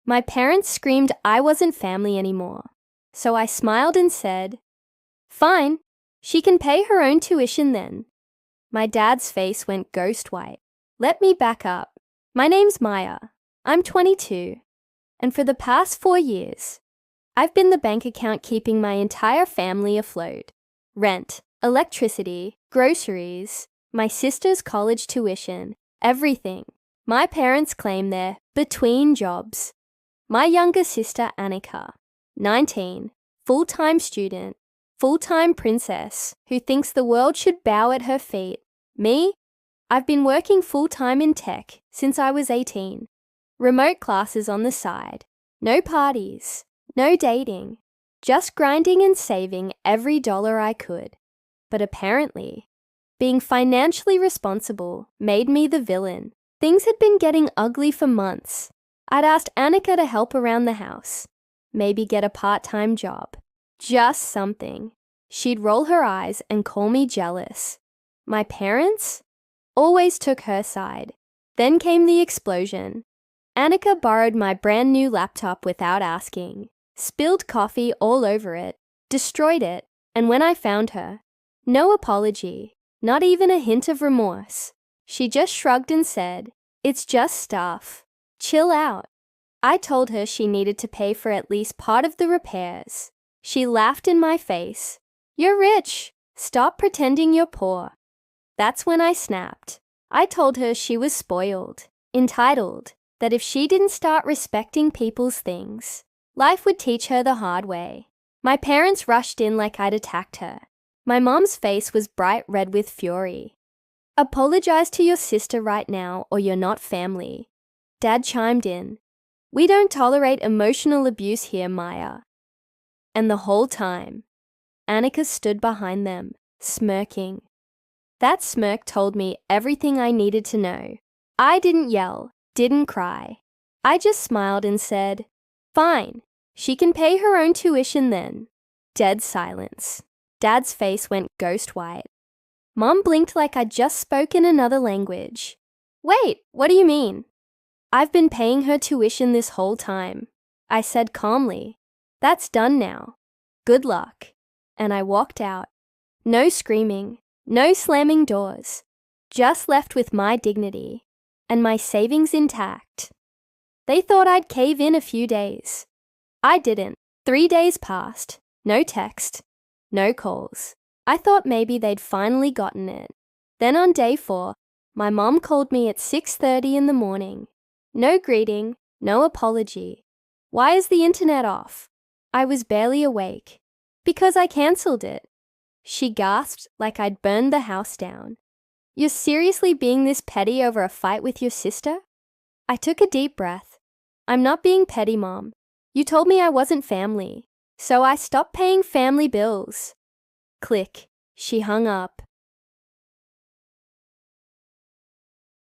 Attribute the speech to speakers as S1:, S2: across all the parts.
S1: My parents screamed I wasn't family anymore, so I smiled and said, "Fine, she can pay her own tuition then." My dad's face went ghost white. Let me back up. My name's Maya. I'm 22, and for the past 4 years, I've been the bank account keeping my entire family afloat. Rent, electricity, groceries, my sister's college tuition, everything. My parents claim they're between jobs. My younger sister Annika, 19, full-time student, full-time princess who thinks the world should bow at her feet. Me? I've been working full-time in tech since I was 18. Remote classes on the side. No parties. No dating. Just grinding and saving every dollar I could. But apparently, being financially responsible made me the villain. Things had been getting ugly for months. I'd asked Annika to help around the house. Maybe get a part-time job. Just something. She'd roll her eyes and call me jealous. My parents always took her side. Then came the explosion. Annika borrowed my brand new laptop without asking, spilled coffee all over it, destroyed it, and when I found her, no apology, not even a hint of remorse. She just shrugged and said, "It's just stuff. Chill out." I told her she needed to pay for at least part of the repairs. She laughed in my face. "You're rich. Stop pretending you're poor." That's when I snapped. I told her she was spoiled, entitled, that if she didn't start respecting people's things, life would teach her the hard way. My parents rushed in like I'd attacked her. My mom's face was bright red with fury. "Apologize to your sister right now or you're not family." Dad chimed in. "We don't tolerate emotional abuse here, Maya." And the whole time, Annika stood behind them, smirking. That smirk told me everything I needed to know. I didn't yell, didn't cry. I just smiled and said, "Fine, she can pay her own tuition then." Dead silence. Dad's face went ghost white. Mom blinked like I'd just spoken another language. "Wait, what do you mean?" "I've been paying her tuition this whole time," I said calmly. "That's done now. Good luck." And I walked out. No screaming, no slamming doors. Just left with my dignity and my savings intact. They thought I'd cave in a few days. I didn't. 3 days passed. No text. No calls. I thought maybe they'd finally gotten it. Then on day 4, my mom called me at 6:30 in the morning. No greeting, no apology. "Why is the internet off?" I was barely awake. "Because I cancelled it." She gasped like I'd burned the house down. "You're seriously being this petty over a fight with your sister?" I took a deep breath. "I'm not being petty, Mom. You told me I wasn't family, so I stopped paying family bills." Click. She hung up.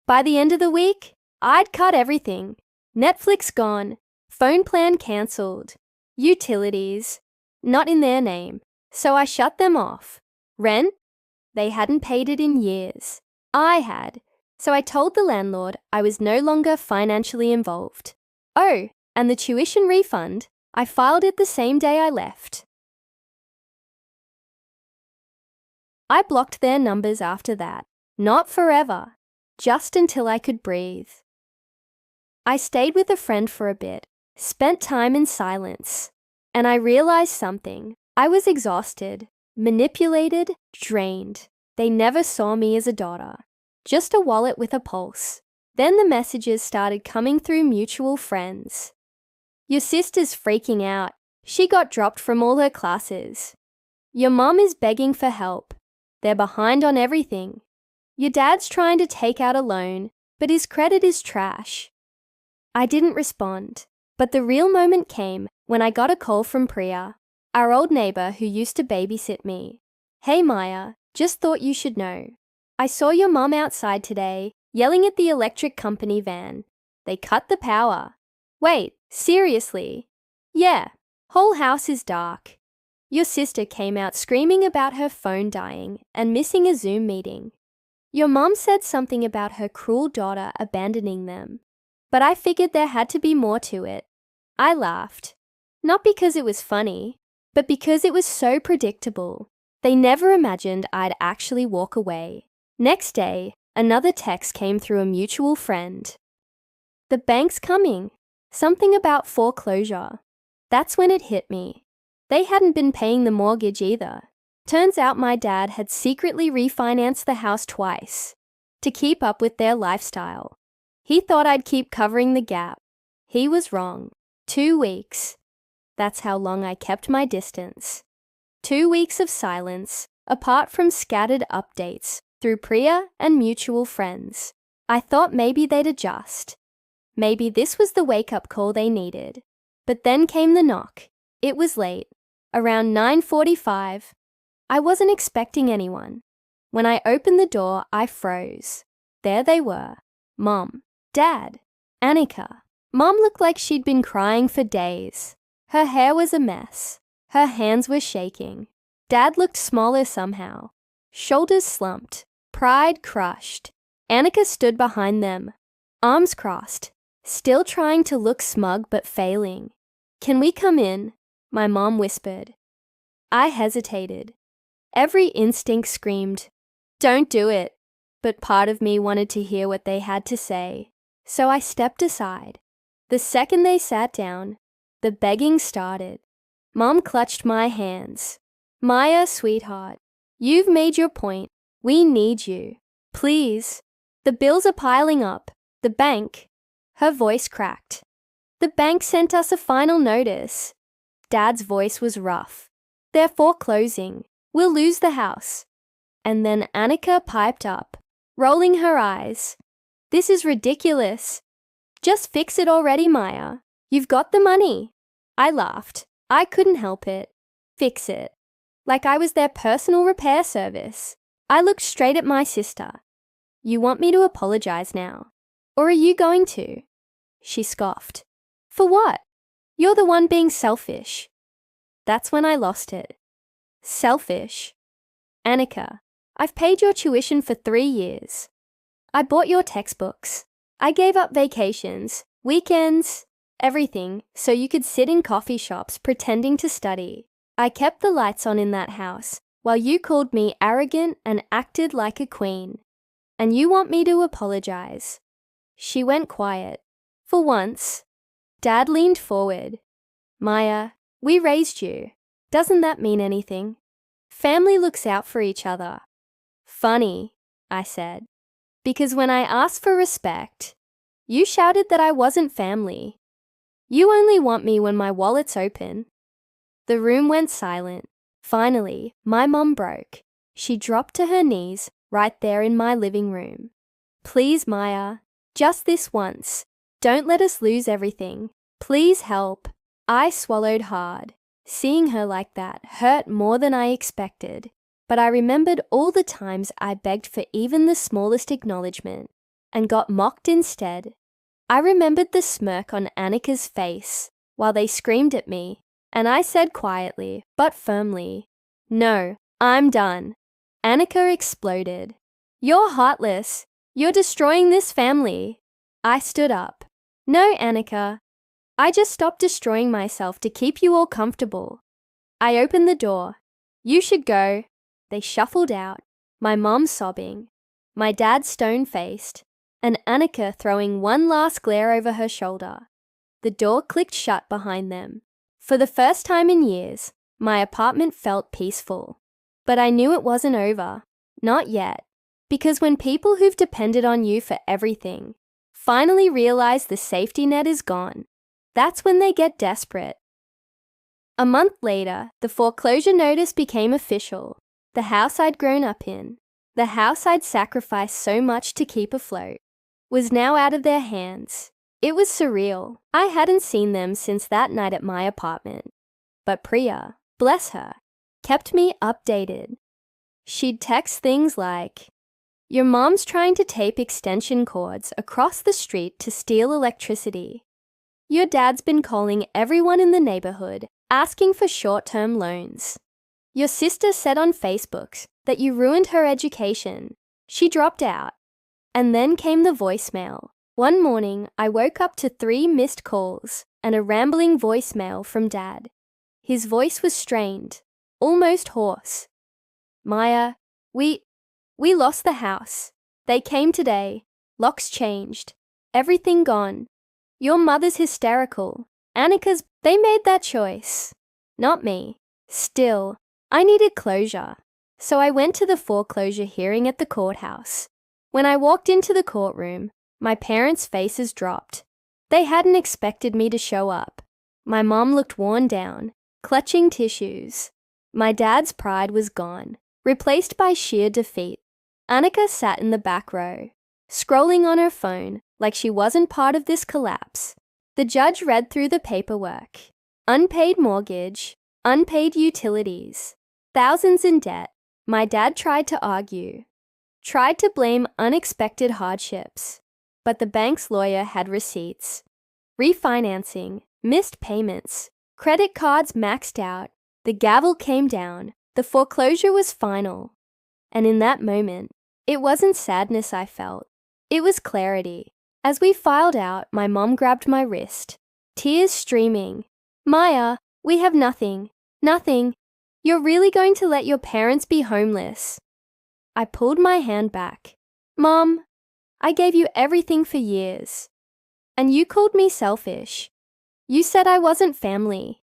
S1: By the end of the week, I'd cut everything. Netflix gone, phone plan cancelled, utilities, not in their name, so I shut them off. Rent? They hadn't paid it in years. I had, so I told the landlord I was no longer financially involved. Oh, and the tuition refund, I filed it the same day I left. I blocked their numbers after that. Not forever, just until I could breathe. I stayed with a friend for a bit, spent time in silence, and I realized something. I was exhausted, manipulated, drained. They never saw me as a daughter, just a wallet with a pulse. Then the messages started coming through mutual friends. "Your sister's freaking out. She got dropped from all her classes. Your mom is begging for help. They're behind on everything. Your dad's trying to take out a loan, but his credit is trash." I didn't respond, but the real moment came when I got a call from Priya, our old neighbor who used to babysit me. "Hey Maya, just thought you should know. I saw your mom outside today, yelling at the electric company van. They cut the power." "Wait, seriously?" "Yeah, whole house is dark. Your sister came out screaming about her phone dying and missing a Zoom meeting. Your mom said something about her cruel daughter abandoning them. But I figured there had to be more to it. I laughed. Not because it was funny, but because it was so predictable. They never imagined I'd actually walk away. Next day, another text came through a mutual friend. The bank's coming. Something about foreclosure. That's when it hit me. They hadn't been paying the mortgage either. Turns out my dad had secretly refinanced the house twice to keep up with their lifestyle. He thought I'd keep covering the gap. He was wrong. 2 weeks. That's how long I kept my distance. 2 weeks of silence, apart from scattered updates through Priya and mutual friends. I thought maybe they'd adjust. Maybe this was the wake-up call they needed. But then came the knock. It was late, around 9:45. I wasn't expecting anyone. When I opened the door, I froze. There they were. Mom, Dad, Annika. Mom looked like she'd been crying for days. Her hair was a mess. Her hands were shaking. Dad looked smaller somehow. Shoulders slumped. Pride crushed. Annika stood behind them, arms crossed, still trying to look smug but failing. "Can we come in?" my mom whispered. I hesitated. Every instinct screamed, "Don't do it." But part of me wanted to hear what they had to say. So I stepped aside. The second they sat down, the begging started. Mom clutched my hands. "Maya, sweetheart, you've made your point. We need you. Please. The bills are piling up. The bank." Her voice cracked. "The bank sent us a final notice." Dad's voice was rough. "They're foreclosing. We'll lose the house." And then Annika piped up, rolling her eyes. "This is ridiculous. Just fix it already, Maya. You've got the money." I laughed. I couldn't help it. Fix it. Like I was their personal repair service. I looked straight at my sister. "You want me to apologize now? Or are you going to?" She scoffed. "For what? You're the one being selfish." That's when I lost it. Selfish? Annika, I've paid your tuition for 3 years. I bought your textbooks. I gave up vacations, weekends, everything, so you could sit in coffee shops pretending to study. I kept the lights on in that house while you called me arrogant and acted like a queen. And you want me to apologize. She went quiet. For once. Dad leaned forward. "Maya, we raised you. Doesn't that mean anything? Family looks out for each other." "Funny," I said. "Because when I asked for respect, you shouted that I wasn't family. You only want me when my wallet's open." The room went silent. Finally, my mom broke. She dropped to her knees right there in my living room. "Please, Maya, just this once. Don't let us lose everything. Please help." I swallowed hard. Seeing her like that hurt more than I expected, but I remembered all the times I begged for even the smallest acknowledgement and got mocked instead. I remembered the smirk on Annika's face while they screamed at me, and I said quietly but firmly, "No, I'm done." Annika exploded. "You're heartless. You're destroying this family." I stood up. "No, Annika. I just stopped destroying myself to keep you all comfortable." I opened the door. "You should go." They shuffled out, my mom sobbing, my dad stone-faced, and Annika throwing one last glare over her shoulder. The door clicked shut behind them. For the first time in years, my apartment felt peaceful. But I knew it wasn't over. Not yet. Because when people who've depended on you for everything finally realize the safety net is gone, that's when they get desperate. A month later, the foreclosure notice became official. The house I'd grown up in, the house I'd sacrificed so much to keep afloat, was now out of their hands. It was surreal. I hadn't seen them since that night at my apartment. But Priya, bless her, kept me updated. She'd text things like, "Your mom's trying to tape extension cords across the street to steal electricity. Your dad's been calling everyone in the neighborhood asking for short-term loans. Your sister said on Facebook that you ruined her education. She dropped out." And then came the voicemail. One morning, I woke up to 3 missed calls and a rambling voicemail from Dad. His voice was strained, almost hoarse. Maya, we lost the house. They came today. Locks changed. Everything gone. Your mother's hysterical. Annika's, they made that choice. Not me. Still, I needed closure. So I went to the foreclosure hearing at the courthouse. When I walked into the courtroom, my parents' faces dropped. They hadn't expected me to show up. My mom looked worn down, clutching tissues. My dad's pride was gone, replaced by sheer defeat. Annika sat in the back row, scrolling on her phone like she wasn't part of this collapse. The judge read through the paperwork. Unpaid mortgage, unpaid utilities, thousands in debt. My dad tried to argue, tried to blame unexpected hardships, but the bank's lawyer had receipts. Refinancing, missed payments, credit cards maxed out. The gavel came down. The foreclosure was final. And in that moment, it wasn't sadness I felt. It was clarity. As we filed out, my mom grabbed my wrist, tears streaming. Maya, we have nothing. Nothing. You're really going to let your parents be homeless? I pulled my hand back. Mom, I gave you everything for years. And you called me selfish. You said I wasn't family.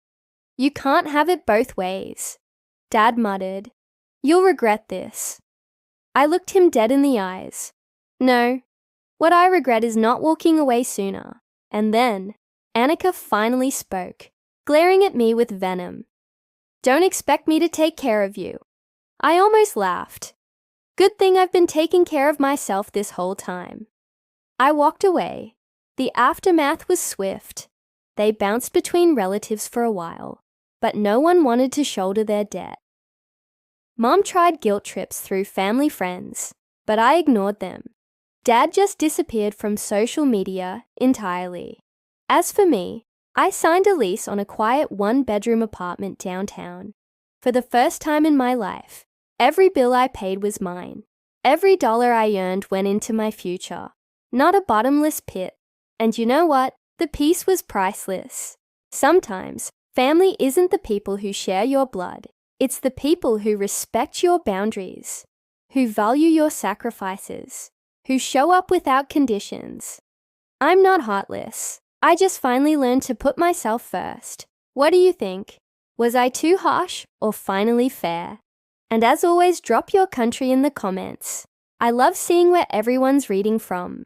S1: You can't have it both ways. Dad muttered, You'll regret this. I looked him dead in the eyes. No, what I regret is not walking away sooner. And then, Annika finally spoke, glaring at me with venom. Don't expect me to take care of you. I almost laughed. Good thing I've been taking care of myself this whole time. I walked away. The aftermath was swift. They bounced between relatives for a while, but no one wanted to shoulder their debt. Mom tried guilt trips through family friends, but I ignored them. Dad just disappeared from social media entirely. As for me, I signed a lease on a quiet 1-bedroom apartment downtown. For the first time in my life, every bill I paid was mine. Every dollar I earned went into my future, not a bottomless pit. And you know what? The peace was priceless. Sometimes, family isn't the people who share your blood. It's the people who respect your boundaries, who value your sacrifices, who show up without conditions. I'm not heartless. I just finally learned to put myself first. What do you think? Was I too harsh or finally fair? And as always, drop your country in the comments. I love seeing where everyone's reading from.